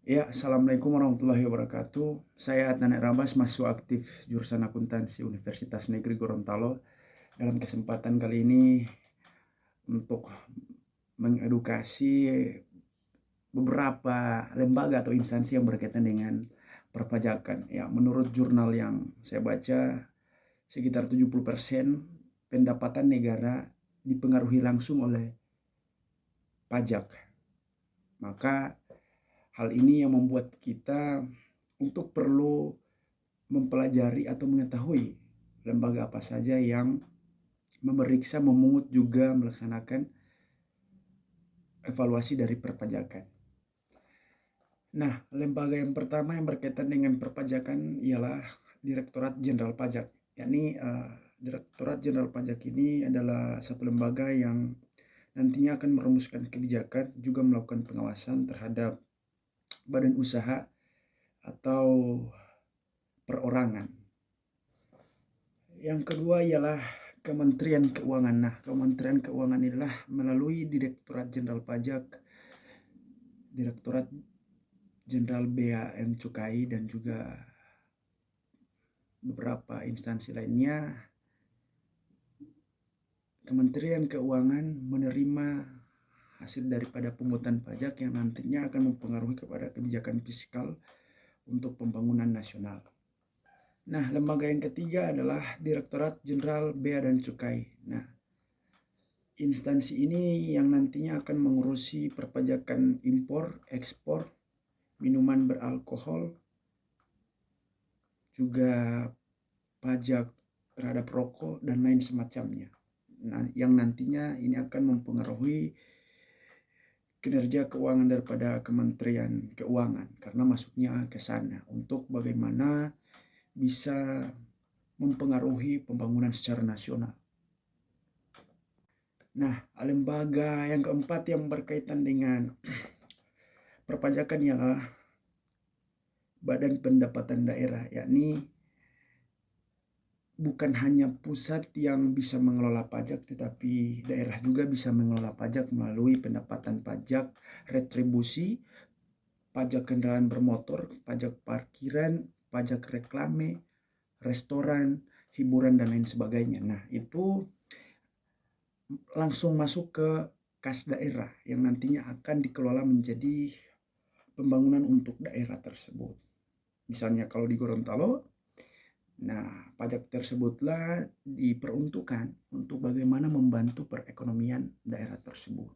Ya, Assalamualaikum warahmatullahi wabarakatuh. Saya Adnan Rabas, mahasiswa aktif jurusan akuntansi Universitas Negeri Gorontalo. Dalam kesempatan kali ini untuk mengedukasi beberapa lembaga atau instansi yang berkaitan dengan perpajakan. Ya, menurut jurnal yang saya baca, sekitar 70% pendapatan negara dipengaruhi langsung oleh pajak. Maka hal ini yang membuat kita untuk perlu mempelajari atau mengetahui lembaga apa saja yang memeriksa, memungut, juga melaksanakan evaluasi dari perpajakan. Nah, lembaga yang pertama yang berkaitan dengan perpajakan ialah Direktorat Jenderal Pajak. Yakni Direktorat Jenderal Pajak ini adalah satu lembaga yang nantinya akan merumuskan kebijakan, juga melakukan pengawasan terhadap badan usaha atau perorangan. Yang kedua ialah Kementerian Keuangan. Nah, Kementerian Keuangan inilah melalui Direktorat Jenderal Pajak, Direktorat Jenderal Bea dan Cukai, dan juga beberapa instansi lainnya, Kementerian Keuangan menerima hasil daripada pungutan pajak yang nantinya akan mempengaruhi kepada kebijakan fiskal untuk pembangunan nasional. Nah, lembaga yang ketiga adalah Direktorat Jenderal Bea dan Cukai. Nah, instansi ini yang nantinya akan mengurusi perpajakan impor, ekspor, minuman beralkohol, juga pajak terhadap rokok, dan lain semacamnya. Nah, yang nantinya ini akan mempengaruhi kinerja keuangan daripada Kementerian Keuangan, karena masuknya ke sana untuk bagaimana bisa mempengaruhi pembangunan secara nasional. Nah, lembaga yang keempat yang berkaitan dengan perpajakan ialah Badan Pendapatan Daerah, yakni bukan hanya pusat yang bisa mengelola pajak, tetapi daerah juga bisa mengelola pajak melalui pendapatan pajak retribusi, pajak kendaraan bermotor, pajak parkiran, pajak reklame, restoran, hiburan, dan lain sebagainya. Nah, itu langsung masuk ke kas daerah yang nantinya akan dikelola menjadi pembangunan untuk daerah tersebut. Misalnya kalau di Gorontalo, nah pajak tersebutlah diperuntukkan untuk bagaimana membantu perekonomian daerah tersebut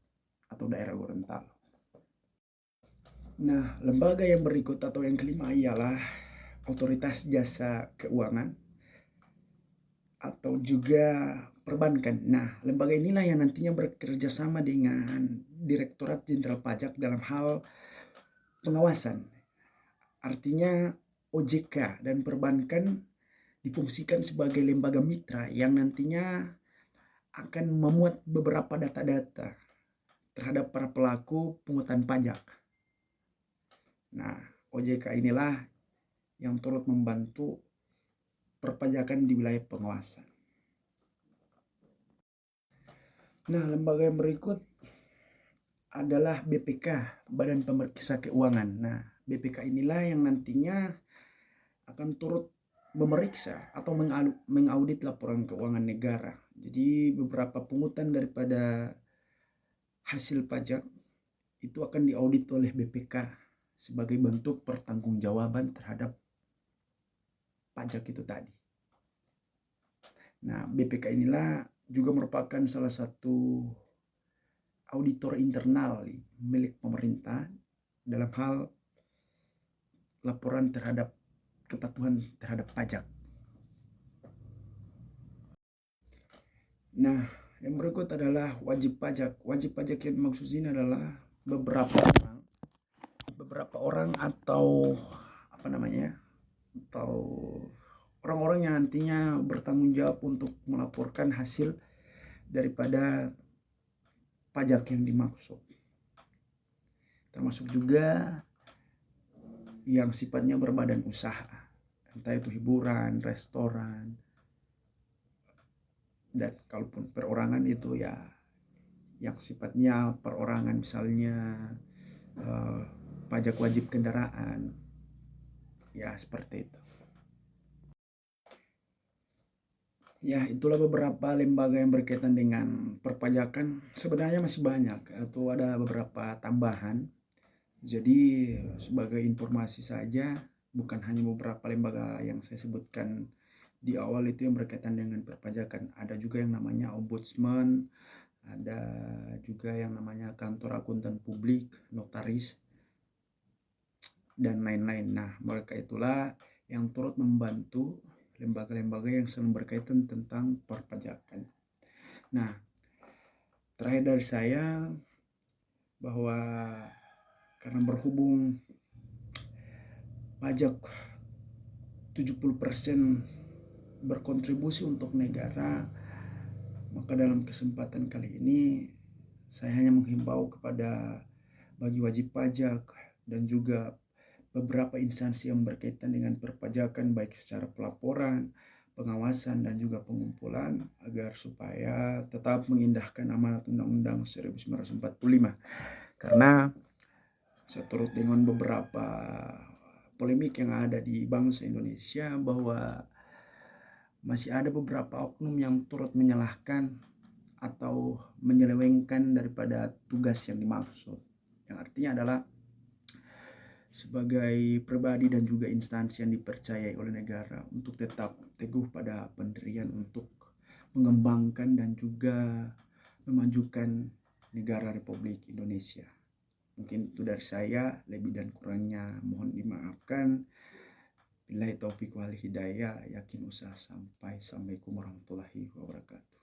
atau daerah Gorontalo. Nah, lembaga yang berikut atau yang kelima ialah Otoritas Jasa Keuangan atau juga perbankan. Nah, lembaga inilah yang nantinya bekerja sama dengan Direktorat Jenderal Pajak dalam hal pengawasan. Artinya OJK dan perbankan difungsikan sebagai lembaga mitra yang nantinya akan memuat beberapa data-data terhadap para pelaku pungutan pajak. Nah, OJK inilah yang turut membantu perpajakan di wilayah pengawasan. Nah, lembaga yang berikut adalah BPK, Badan Pemeriksa Keuangan. Nah, BPK inilah yang nantinya akan turut memeriksa atau mengaudit laporan keuangan negara. Jadi beberapa pungutan daripada hasil pajak itu akan diaudit oleh BPK sebagai bentuk pertanggungjawaban terhadap pajak itu tadi. Nah, BPK inilah juga merupakan salah satu auditor internal milik pemerintah dalam hal laporan terhadap kepatuhan terhadap pajak. Nah, yang berikut adalah wajib pajak. Wajib pajak yang dimaksud ini adalah beberapa orang atau atau orang-orang yang nantinya bertanggung jawab untuk melaporkan hasil daripada pajak yang dimaksud. Termasuk juga yang sifatnya berbadan usaha, entah itu hiburan, restoran, dan kalaupun perorangan itu ya yang sifatnya perorangan, misalnya pajak wajib kendaraan. Ya, seperti itu. Ya, itulah beberapa lembaga yang berkaitan dengan perpajakan. Sebenarnya masih banyak atau ada beberapa tambahan. Jadi sebagai informasi saja, bukan hanya beberapa lembaga yang saya sebutkan di awal itu yang berkaitan dengan perpajakan. Ada juga yang namanya ombudsman, ada juga yang namanya kantor akuntan publik, notaris, dan lain-lain. Nah, mereka itulah yang turut membantu lembaga-lembaga yang selalu berkaitan tentang perpajakan. Nah, terakhir dari saya bahwa karena berhubung pajak 70% berkontribusi untuk negara, maka dalam kesempatan kali ini saya hanya menghimbau kepada bagi wajib pajak dan juga beberapa instansi yang berkaitan dengan perpajakan baik secara pelaporan, pengawasan dan juga pengumpulan agar supaya tetap mengindahkan amanat Undang-Undang 1945. Karena saya turut dengan beberapa polemik yang ada di bangsa Indonesia bahwa masih ada beberapa oknum yang turut menyalahkan atau menyelewengkan daripada tugas yang dimaksud. Yang artinya adalah sebagai pribadi dan juga instansi yang dipercayai oleh negara untuk tetap teguh pada pendirian untuk mengembangkan dan juga memajukan negara Republik Indonesia. Mungkin itu dari saya, lebih dan kurangnya mohon dimaafkan. Billahi taufiq wal hidayah, yakin usaha sampai. Assalamualaikum warahmatullahi wabarakatuh.